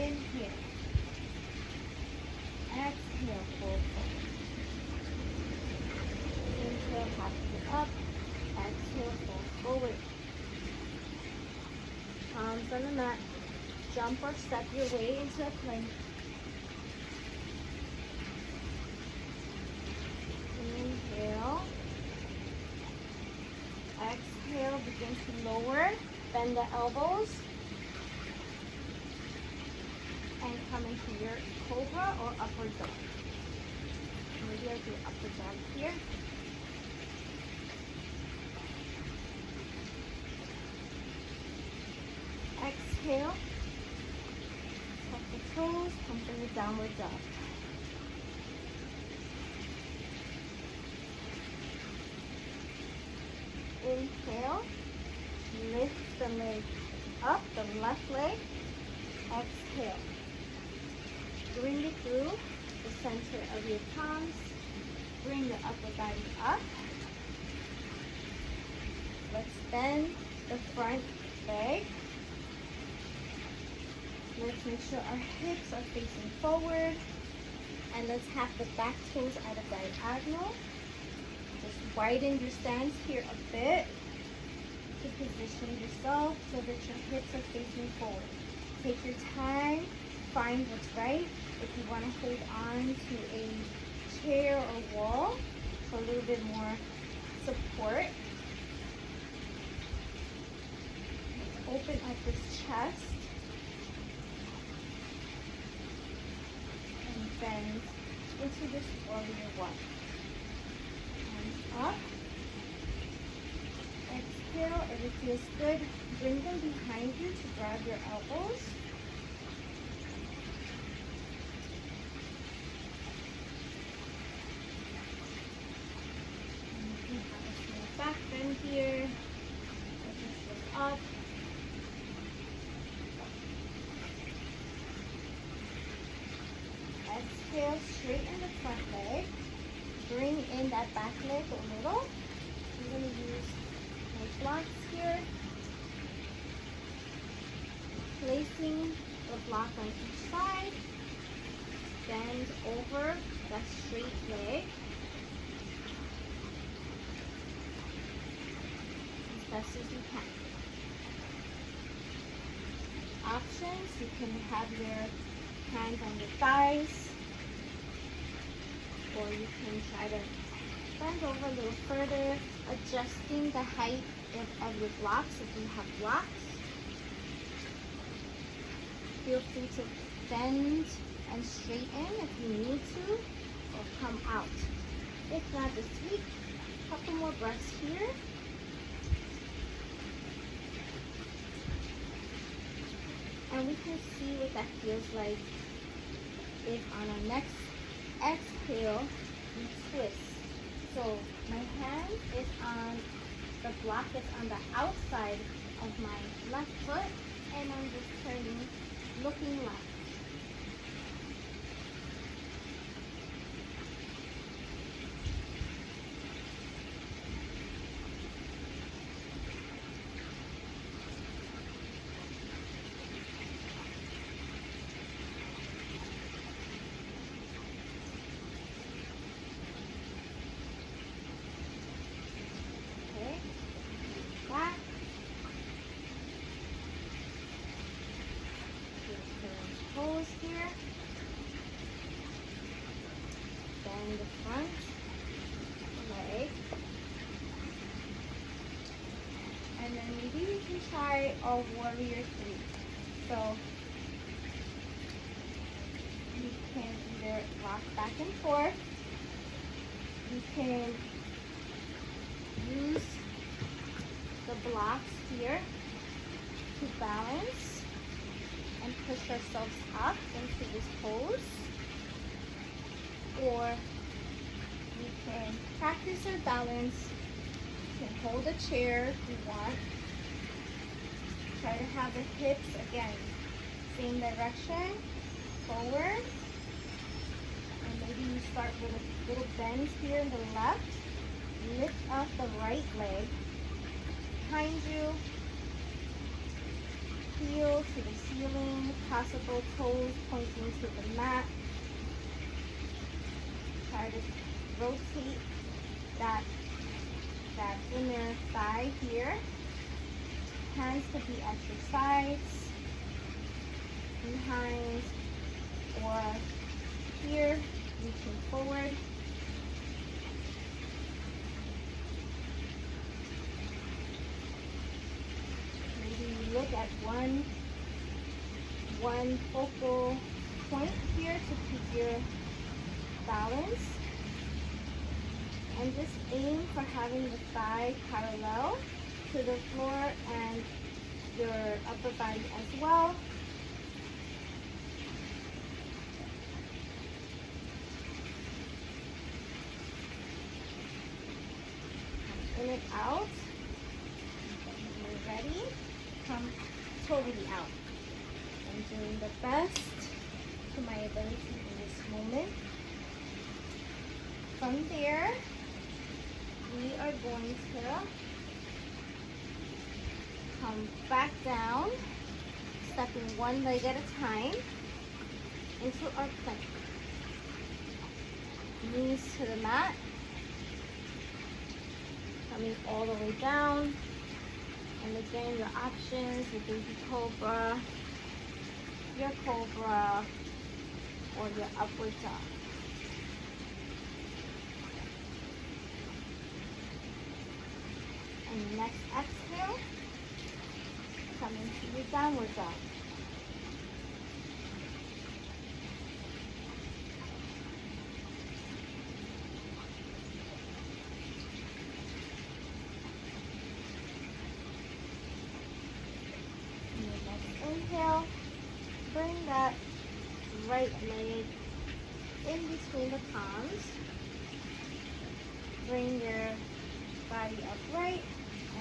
Inhale. Exhale, fold forward. Inhale, half it up. Exhale, fold forward. Palms on the mat. Jump or step your way into a plank. Inhale. Exhale, begin to lower. Bend the elbows. And come into your cobra or upward dog. Maybe I'll do upward dog here. Exhale. Tuck the toes, come to the downward dog. Inhale. Lift the leg up, the left leg. Exhale. Bring it through the center of your palms. Bring the upper body up. Let's bend the front leg. Let's make sure our hips are facing forward. And let's have the back toes at a diagonal. Just widen your stance here a bit to position yourself so that your hips are facing forward. Take your time, find what's right. If you want to hold on to a chair or wall for a little bit more support. Let's open up this chest. And bend into this warrior one. Hands up. Exhale, if it feels good, bring them behind you to grab your elbows. And you can have a small back bend here. Just look up. Exhale, straighten the front leg. Bring in that back leg a little. I'm going to use my blocks here. Placing the block on each side. Bend over that straight leg. As best as you can. Options, you can have your hands on your thighs, or you can try to bend over a little further, adjusting the height of your blocks if you have blocks. Feel free to bend and straighten if you need to, or come out. If not this week, a couple more breaths here. And we can see what that feels like if on our next exhale, we twist. So my hand is on the block that's on the outside of my left foot, and I'm just turning, looking left. Back. Just toes here. Bend the front leg. And then maybe we can try a warrior 3. So you can either rock back and forth. You can use the blocks here to balance and push ourselves up into this pose, or we can practice our balance. You can hold a chair if you want. Try to have the hips again same direction forward, and maybe you start with a little bend here in the left. Lift up the right leg behind you, heel to the ceiling, possible, toes pointing to the mat. Try to rotate that inner thigh here. Hands to be at your sides, behind, or here, reaching forward. Maybe you look at one focal point here to keep your balance. And just aim for having the thigh parallel to the floor and your upper body as well. In and out. When you're ready, come totally out. I'm doing the best to my ability in this moment. From there, we are going to come back down, stepping one leg at a time into our plank. Knees to the mat, coming all the way down. And again, your options, your baby cobra, your cobra, or your upward dog. And next exhale, come into your downward dog. And your next inhale, bring that right leg in between the palms. Bring your body upright.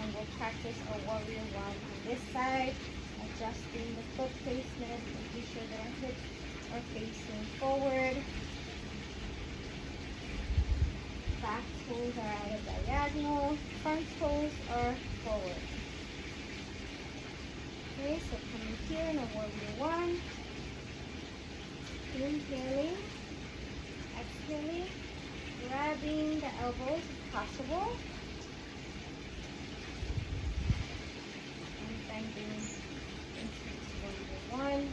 And we'll practice a warrior one on this side, adjusting the foot placement, making sure that our hips are facing forward. Back toes are at a diagonal, front toes are forward. Okay, so coming here in a warrior one. Inhaling, exhaling, grabbing the elbows if possible. Into warrior one.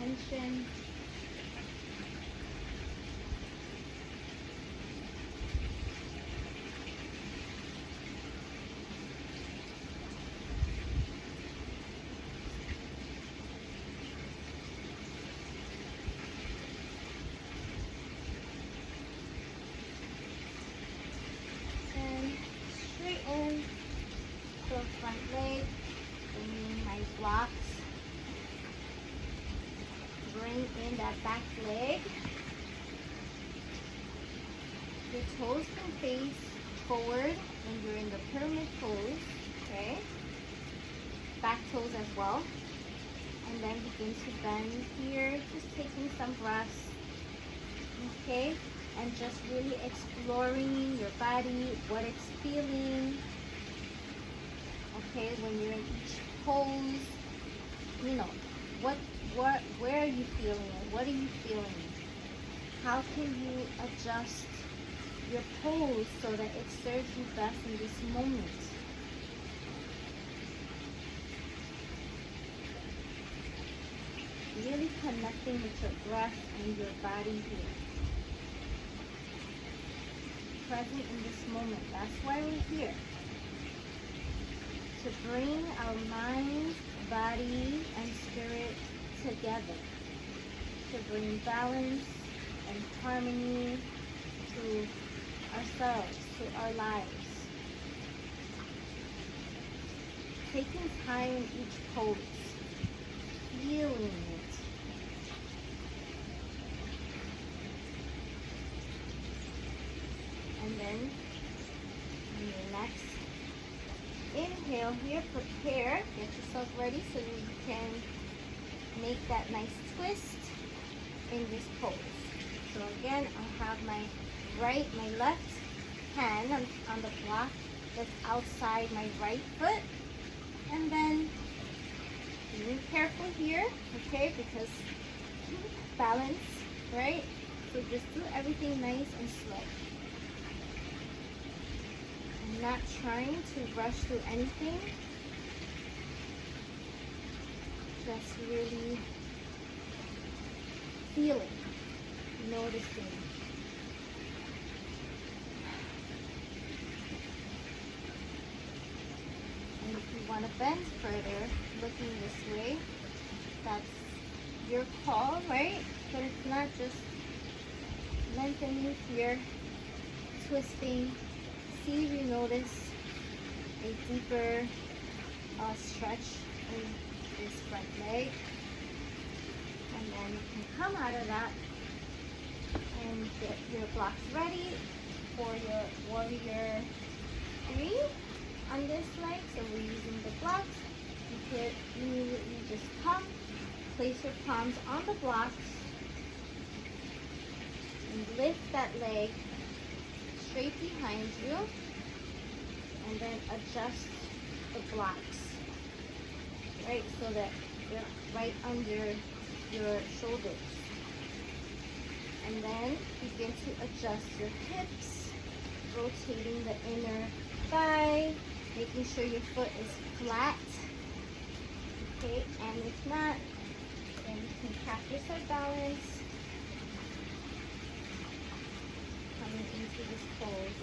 Intention. Front leg, bringing my blocks, bring in that back leg. Your toes can face forward when you're in the pyramid pose, okay? Back toes as well. And then begin to bend here, just taking some breaths, okay? And just really exploring your body, what it's feeling. Okay, when you're in each pose, you know, where are you feeling it? What are you feeling? How can you adjust your pose so that it serves you best in this moment? Really connecting with your breath and your body here. Present in this moment. That's why we're here. To bring our mind, body, and spirit together. To bring balance and harmony to ourselves, to our lives. Taking time in each pose. Feeling it. And then, in your next inhale here, prepare, get yourself ready so you can make that nice twist in this pose. So again, I have my left hand on the block that's outside my right foot, and then here, okay, because balance, right? So just do everything nice and slow. I'm not trying to rush through anything. Just really feeling, noticing. And if you want to bend further, looking this way, that's your call, right? But it's not just lengthening here, twisting. See if you notice a deeper stretch in this front leg. And then you can come out of that and get your blocks ready for your warrior 3 on this leg. So we're using the blocks. You could immediately just come, place your palms on the blocks, and lift that leg straight behind you, and then adjust the blocks, right, so that they're right under your shoulders. And then begin to adjust your hips, rotating the inner thigh, making sure your foot is flat. Okay, and if not, then you can practice our balance. Coming into this pose.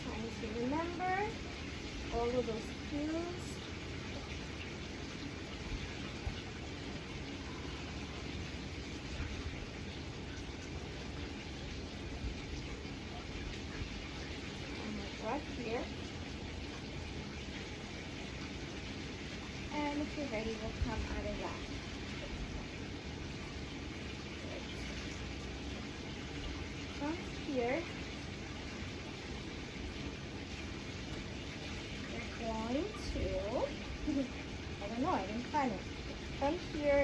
Trying to remember all of those cues. And my breath here. And if you're ready, we'll come out of that. From here, we're going to, I don't know, I didn't plan it. From here,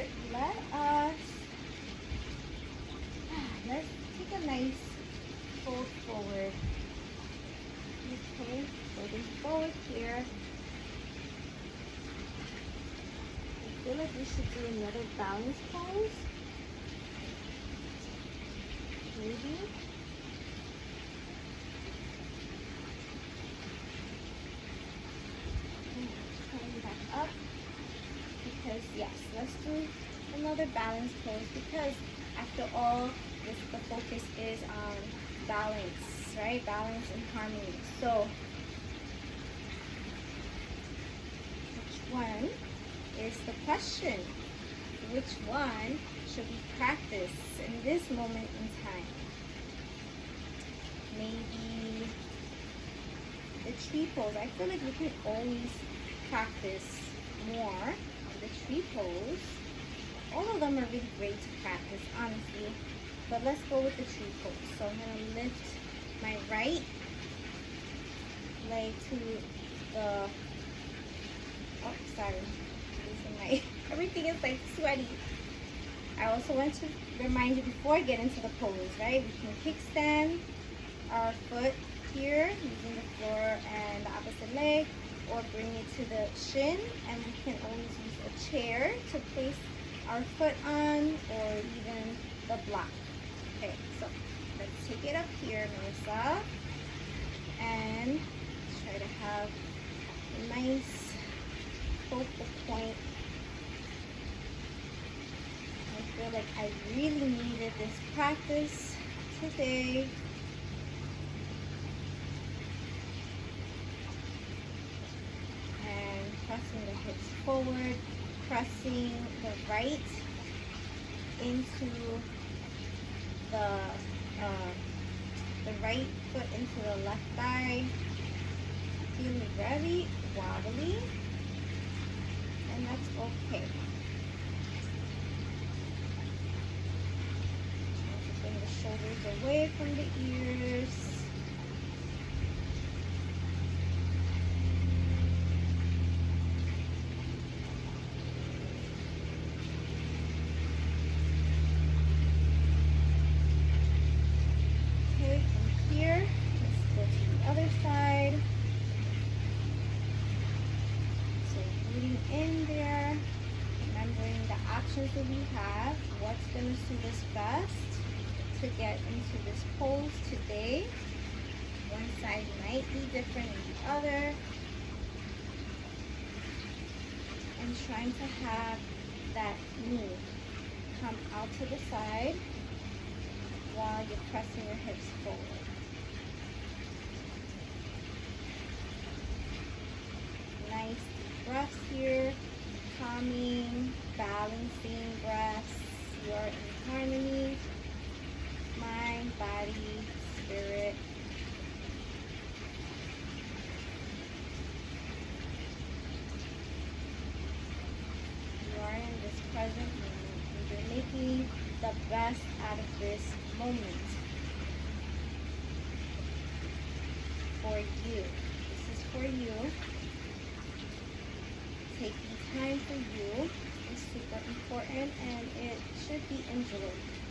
let's take a nice fold forward. Okay, folding forward here. I feel like we should do another balance pose. Maybe. Coming back up. Because yes, let's do another balance pose, because after all, the focus is on balance, right? Balance and harmony. So, which one is the question? Which one should we practice in this moment in time? Maybe the tree pose. I feel like we can always practice more of the tree pose. All of them are really great to practice, honestly. But let's go with the tree pose. So I'm going to lift my right leg to the, oh, sorry. Everything is like sweaty. I also want to remind you before I get into the pose, right? We can kickstand our foot here using the floor and the opposite leg, or bring it to the shin, and we can always use a chair to place our foot on, or even the block. Okay, so let's take it up here, Melissa, and try to have a nice focal point. I feel like I really needed this practice today. And pressing the hips forward, pressing the right into the right foot into the left thigh. Feeling very wobbly, and that's okay. Bring the shoulders away from the ears. Okay, from here, let's go to the other side. have what's going to suit us best to get into this pose today. One side might be different than the other. And trying to have that knee come out to the side while you're pressing your hips forward. Nice deep breaths here, calming, balancing breaths. You are in harmony, mind, body, spirit. You are in this present moment, and you're making the best out of this moment for you. This is for you. Taking time for you is super important, and it should be enjoyed.